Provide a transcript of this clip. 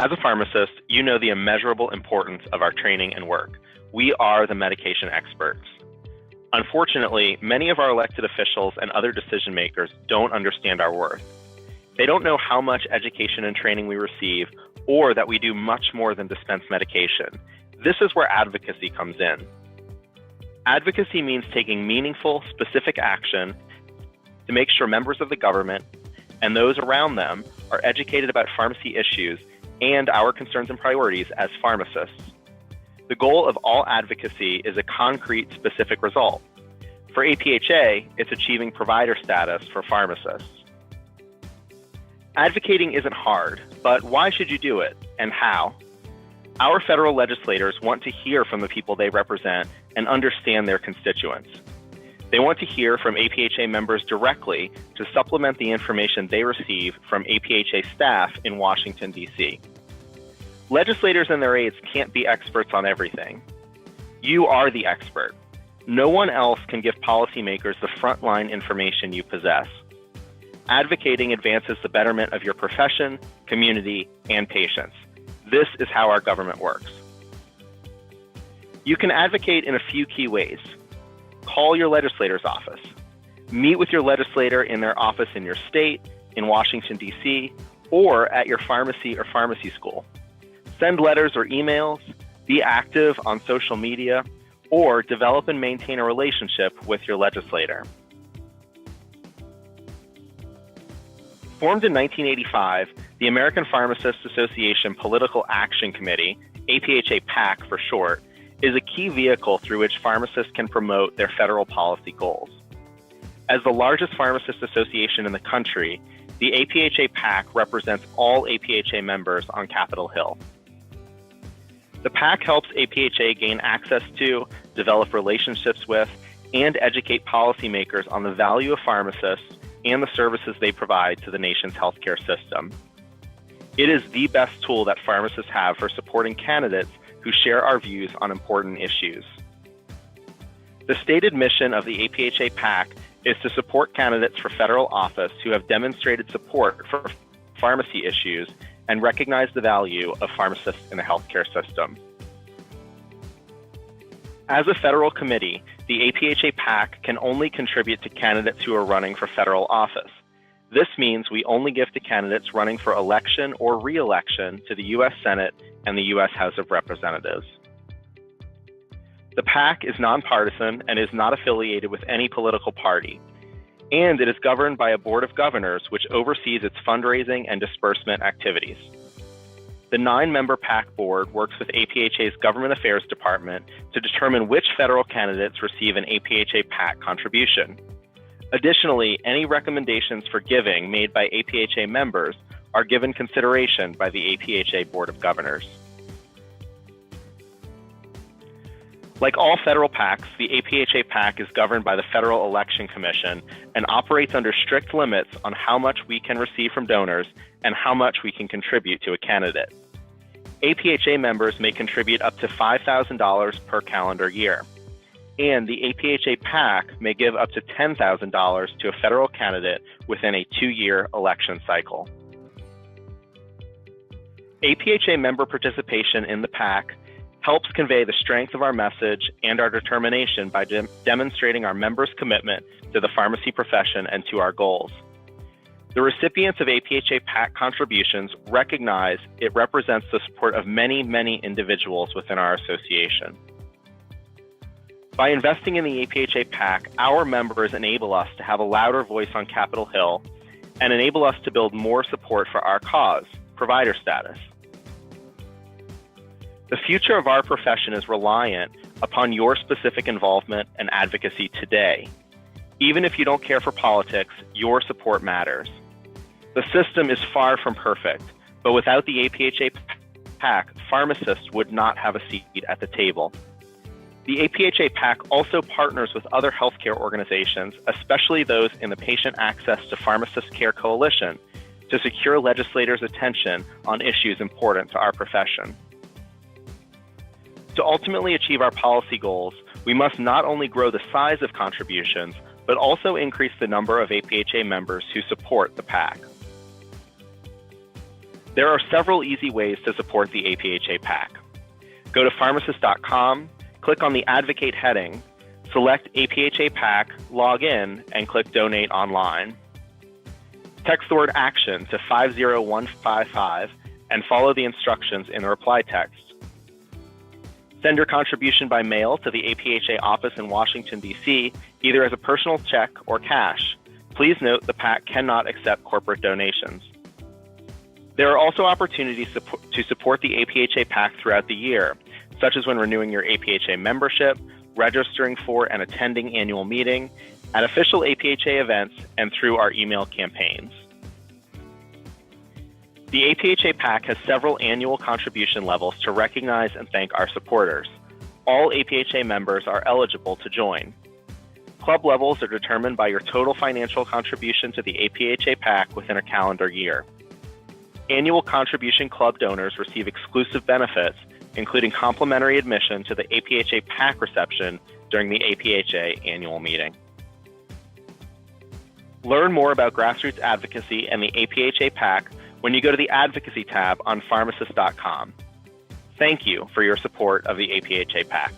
As a pharmacist, you know the immeasurable importance of our training and work. We are the medication experts. Unfortunately, many of our elected officials and other decision makers don't understand our worth. They don't know how much education and training we receive, or that we do much more than dispense medication. This is where advocacy comes in. Advocacy means taking meaningful, specific action to make sure members of the government and those around them are educated about pharmacy issues and our concerns and priorities as pharmacists. The goal of all advocacy is a concrete, specific result. For APHA, it's achieving provider status for pharmacists. Advocating isn't hard, but why should you do it, and how? Our federal legislators want to hear from the people they represent and understand their constituents. They want to hear from APHA members directly to supplement the information they receive from APHA staff in Washington, D.C. Legislators and their aides can't be experts on everything. You are the expert. No one else can give policymakers the frontline information you possess. Advocating advances the betterment of your profession, community, and patients. This is how our government works. You can advocate in a few key ways. Call your legislator's office. Meet with your legislator in their office in your state, in Washington, D.C., or at your pharmacy or pharmacy school. Send letters or emails, be active on social media, or develop and maintain a relationship with your legislator. Formed in 1985, the American Pharmacists Association Political Action Committee, APHA-PAC for short, is a key vehicle through which pharmacists can promote their federal policy goals. As the largest pharmacist association in the country, the APHA-PAC represents all APHA members on Capitol Hill. The PAC helps APHA gain access to, develop relationships with, and educate policymakers on the value of pharmacists and the services they provide to the nation's healthcare system. It is the best tool that pharmacists have for supporting candidates who share our views on important issues. The stated mission of the APHA-PAC is to support candidates for federal office who have demonstrated support for pharmacy issues and recognize the value of pharmacists in the healthcare system. As a federal committee, the APHA-PAC can only contribute to candidates who are running for federal office. This means we only give to candidates running for election or re-election to the U.S. Senate and the U.S. House of Representatives. The PAC is nonpartisan and is not affiliated with any political party, and it is governed by a board of governors which oversees its fundraising and disbursement activities. The 9-member PAC board works with APHA's Government Affairs Department to determine which federal candidates receive an APHA-PAC contribution. Additionally, any recommendations for giving made by APHA members are given consideration by the APHA Board of Governors. Like all federal PACs, the APHA-PAC is governed by the Federal Election Commission and operates under strict limits on how much we can receive from donors and how much we can contribute to a candidate. APHA members may contribute up to $5,000 per calendar year, and the APHA-PAC may give up to $10,000 to a federal candidate within a 2-year election cycle. APHA member participation in the PAC helps convey the strength of our message and our determination by demonstrating our members' commitment to the pharmacy profession and to our goals. The recipients of APHA-PAC contributions recognize it represents the support of many, many individuals within our association. By investing in the APHA-PAC, our members enable us to have a louder voice on Capitol Hill and enable us to build more support for our cause, provider status. The future of our profession is reliant upon your specific involvement and advocacy today. Even if you don't care for politics, your support matters. The system is far from perfect, but without the APHA-PAC, pharmacists would not have a seat at the table. The APHA-PAC also partners with other healthcare organizations, especially those in the Patient Access to Pharmacist Care Coalition, to secure legislators' attention on issues important to our profession. To ultimately achieve our policy goals, we must not only grow the size of contributions, but also increase the number of APHA members who support the PAC. There are several easy ways to support the APHA-PAC. Go to pharmacist.com, click on the Advocate heading, select APHA-PAC, log in, and click Donate Online. Text the word ACTION to 50155 and follow the instructions in the reply text. Send your contribution by mail to the APHA office in Washington, D.C., either as a personal check or cash. Please note the PAC cannot accept corporate donations. There are also opportunities to support the APHA-PAC throughout the year, such as when renewing your APHA membership, registering for and attending annual meeting, at official APHA events, and through our email campaigns. The APHA-PAC has several annual contribution levels to recognize and thank our supporters. All APHA members are eligible to join. Club levels are determined by your total financial contribution to the APHA-PAC within a calendar year. Annual contribution club donors receive exclusive benefits, including complimentary admission to the APHA-PAC reception during the APHA annual meeting. Learn more about grassroots advocacy and the APHA-PAC when you go to the Advocacy tab on pharmacist.com. Thank you for your support of the APHA-PAC.